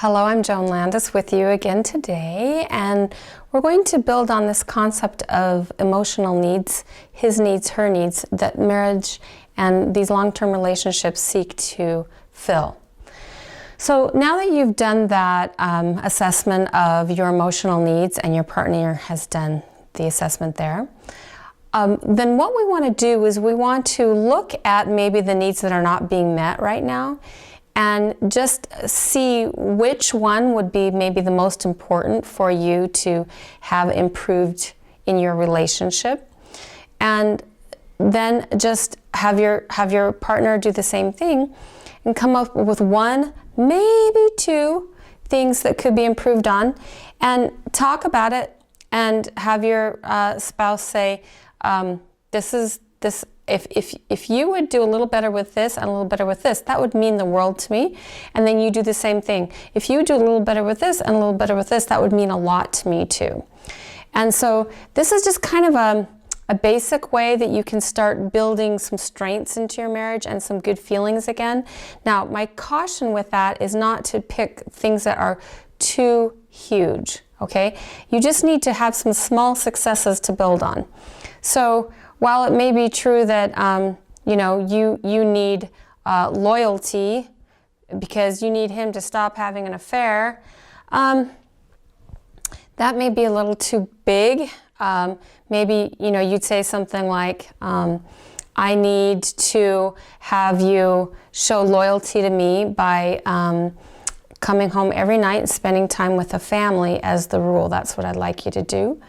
Hello, I'm Joan Landis with you again today, and we're going to build on this concept of emotional needs, his needs, her needs, that marriage and these long-term relationships seek to fill. So now that you've done that assessment of your emotional needs and your partner has done the assessment there, then what we want to do is we want to look at maybe the needs that are not being met right now and just see which one would be maybe the most important for you to have improved in your relationship. And then just have your partner do the same thing and come up with one, maybe two things that could be improved on, and talk about it and have your spouse say, if you would do a little better with this and a little better with this, that would mean the world to me. And then you do the same thing. If you do a little better with this and a little better with this, that would mean a lot to me too. And so this is just kind of a basic way that you can start building some strengths into your marriage and some good feelings again. Now, my caution with that is not to pick things that are too huge, okay? You just need to have some small successes to build on. So while it may be true that you need loyalty because you need him to stop having an affair, that may be a little too big. Maybe you'd say something like, I need to have you show loyalty to me by coming home every night and spending time with the family as the rule. That's what I'd like you to do.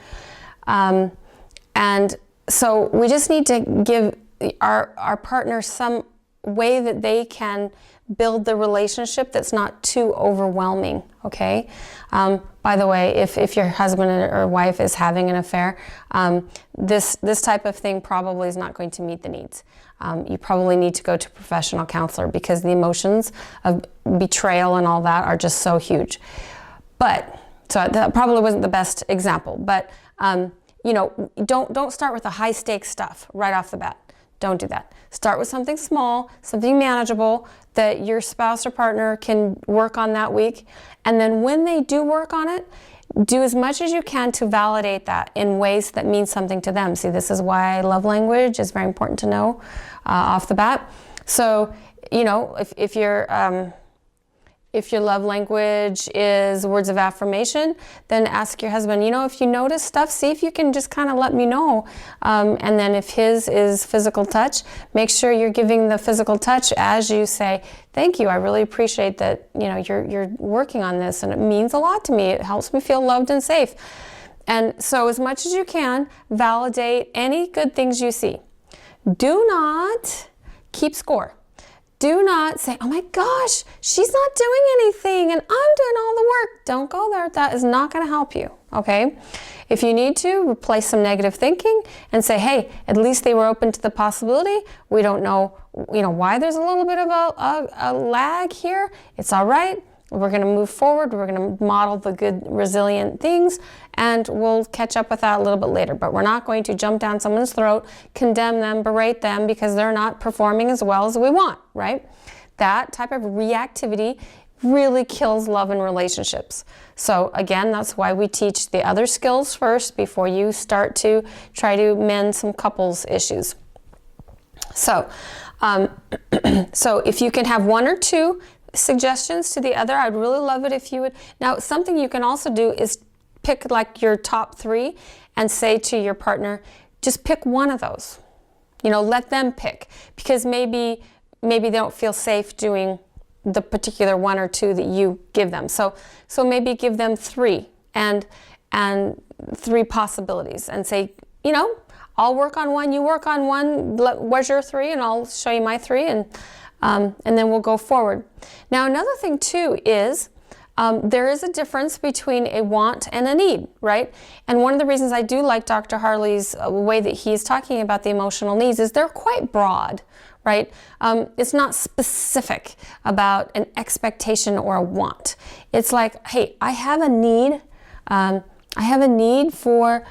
And so we just need to give our partner some way that they can build the relationship that's not too overwhelming, okay? By the way, if your husband or wife is having an affair, this type of thing probably is not going to meet the needs. You probably need to go to a professional counselor because the emotions of betrayal and all that are just so huge. So that probably wasn't the best example, but don't start with the high stakes stuff right off the bat. Don't do that. Start with something small, something manageable that your spouse or partner can work on that week. And then when they do work on it, do as much as you can to validate that in ways that mean something to them. See, this is why love language is very important to know off the bat. So, if your love language is words of affirmation, then ask your husband, if you notice stuff, see if you can just kind of let me know. And then if his is physical touch, make sure you're giving the physical touch as you say, thank you, I really appreciate that, you're working on this and it means a lot to me. It helps me feel loved and safe. And so as much as you can, validate any good things you see. Do not keep score. Do not say, oh my gosh, she's not doing anything and I'm doing all the work. Don't go there. That is not going to help you, okay? If you need to, replace some negative thinking and say, hey, at least they were open to the possibility. We don't know, why there's a little bit of a lag here. It's all right. We're going to move forward. We're going to model the good, resilient things, and we'll catch up with that a little bit later. But we're not going to jump down someone's throat, condemn them, berate them because they're not performing as well as we want, right? That type of reactivity really kills love and relationships. So again, that's why we teach the other skills first before you start to try to mend some couples issues. So, so if you can have one or two suggestions to the other, I'd really love it if you would. Now, something you can also do is pick like your top three and say to your partner, just pick one of those. Let them pick, because maybe they don't feel safe doing the particular one or two that you give them. So maybe give them three and three possibilities and say, I'll work on one, you work on one, where's your three, and I'll show you my three, and then we'll go forward. Now, another thing too is there is a difference between a want and a need, right? And one of the reasons I do like Dr. Harley's way that he's talking about the emotional needs is they're quite broad, right? It's not specific about an expectation or a want. It's like, hey, I have a need. I have a need for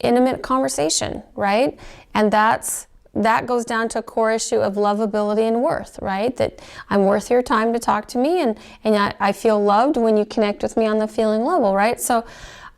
intimate conversation, right? And that's that goes down to a core issue of lovability and worth, right? That I'm worth your time to talk to me, and I feel loved when you connect with me on the feeling level, right? So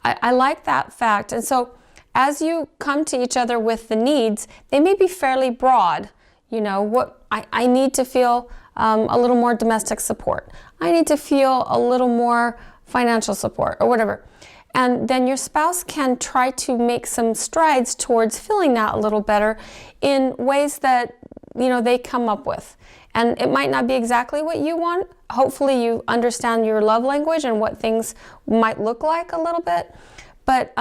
I like that fact. And so as you come to each other with the needs, they may be fairly broad. You know, what I need to feel a little more domestic support. I need to feel a little more financial support, or whatever. And then your spouse can try to make some strides towards feeling that a little better in ways that, you know, they come up with. And it might not be exactly what you want. Hopefully you understand your love language and what things might look like a little bit. But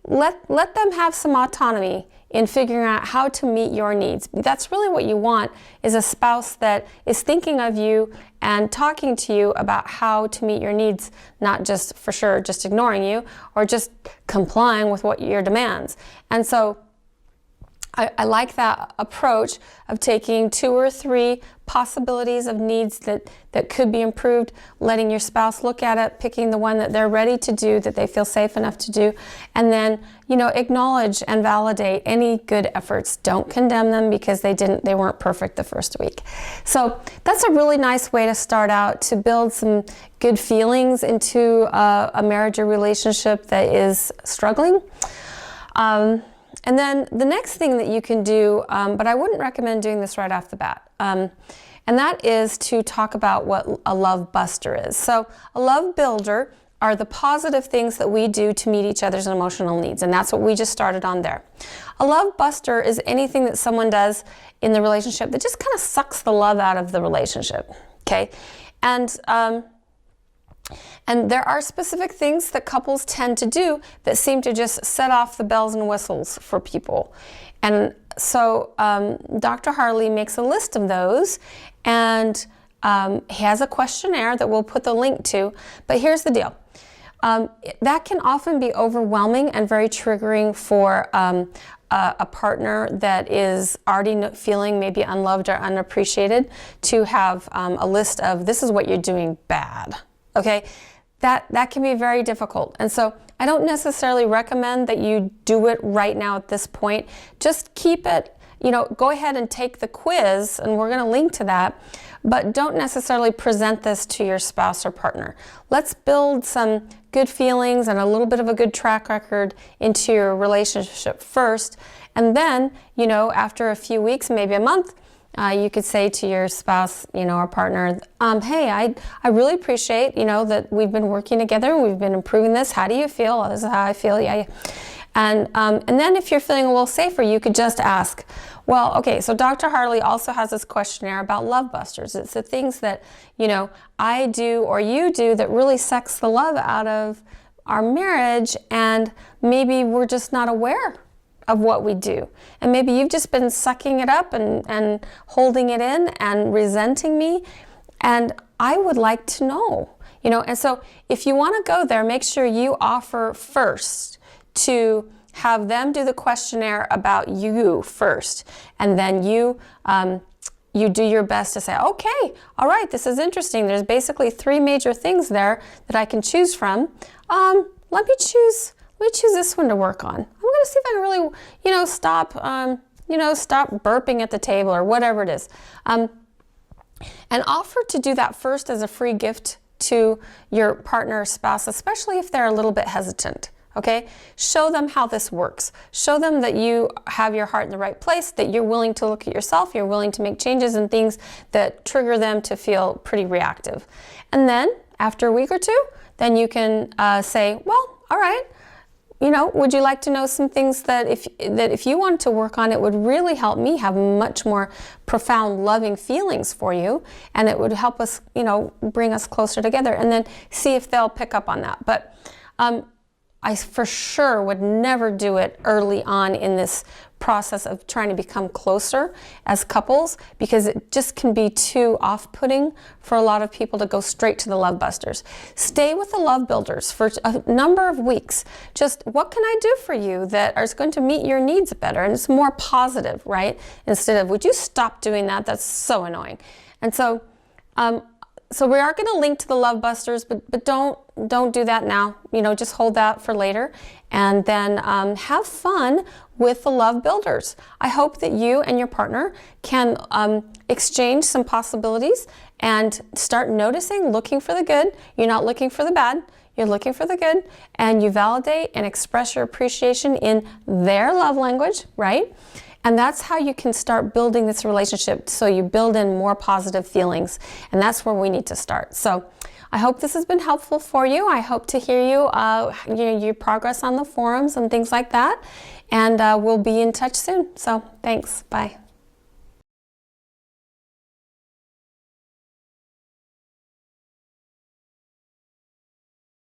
let them have some autonomy in figuring out how to meet your needs. That's really what you want, is a spouse that is thinking of you and talking to you about how to meet your needs, not just for sure just ignoring you or just complying with what your demands. And so I like that approach of taking 2 or 3 possibilities of needs that could be improved, letting your spouse look at it, picking the one that they're ready to do, that they feel safe enough to do, and then, you know, acknowledge and validate any good efforts. Don't condemn them because they weren't perfect the first week. So that's a really nice way to start out, to build some good feelings into a marriage or relationship that is struggling. And then the next thing that you can do, but I wouldn't recommend doing this right off the bat, and that is to talk about what a love buster is. So a love builder are the positive things that we do to meet each other's emotional needs, and that's what we just started on there. A love buster is anything that someone does in the relationship that just kind of sucks the love out of the relationship, okay? And there are specific things that couples tend to do that seem to just set off the bells and whistles for people. And so Dr. Harley makes a list of those, and he has a questionnaire that we'll put the link to. But here's the deal. That can often be overwhelming and very triggering for a partner that is already feeling maybe unloved or unappreciated, to have a list of, this is what you're doing bad. Okay, that can be very difficult. And so I don't necessarily recommend that you do it right now at this point. Just keep it, you know, go ahead and take the quiz, and we're going to link to that, but don't necessarily present this to your spouse or partner. Let's build some good feelings and a little bit of a good track record into your relationship first. And then, you know, after a few weeks, maybe a month, you could say to your spouse, you know, or partner, hey, I really appreciate, you know, that we've been working together and we've been improving this. How do you feel? This is how I feel. Yeah. And then if you're feeling a little safer, you could just ask, well, okay, so Dr. Harley also has this questionnaire about love busters. It's the things that, you know, I do or you do that really sucks the love out of our marriage, and maybe we're just not aware of what we do. And maybe you've just been sucking it up and holding it in and resenting me. And I would like to know, you know. And so if you want to go there, make sure you offer first to have them do the questionnaire about you first. And then you do your best to say, okay, all right, this is interesting. There's basically 3 major things there that I can choose from. Let me choose this one to work on. I'm going to see if I can really, you know, stop burping at the table or whatever it is. And offer to do that first as a free gift to your partner or spouse, especially if they're a little bit hesitant. Okay? Show them how this works. Show them that you have your heart in the right place, that you're willing to look at yourself, you're willing to make changes and things that trigger them to feel pretty reactive. And then after a week or 2, then you can say, well, all right, you know, would you like to know some things that if you wanted to work on, it would really help me have much more profound loving feelings for you, and it would help us, you know, bring us closer together, and then see if they'll pick up on that. But I for sure would never do it early on in this process of trying to become closer as couples, because it just can be too off-putting for a lot of people to go straight to the love busters. Stay with the love builders for a number of weeks. Just, what can I do for you that is going to meet your needs better? And it's more positive, right? Instead of, would you stop doing that? That's so annoying. And so So we are going to link to the Love Busters, but don't do that now. You know, just hold that for later, and then have fun with the Love Builders. I hope that you and your partner can exchange some possibilities and start noticing, looking for the good. You're not looking for the bad. You're looking for the good, and you validate and express your appreciation in their love language, right? And that's how you can start building this relationship, so you build in more positive feelings, and that's where we need to start. So I hope this has been helpful for you. I hope to hear your progress on the forums and things like that, and we'll be in touch soon. So thanks. Bye.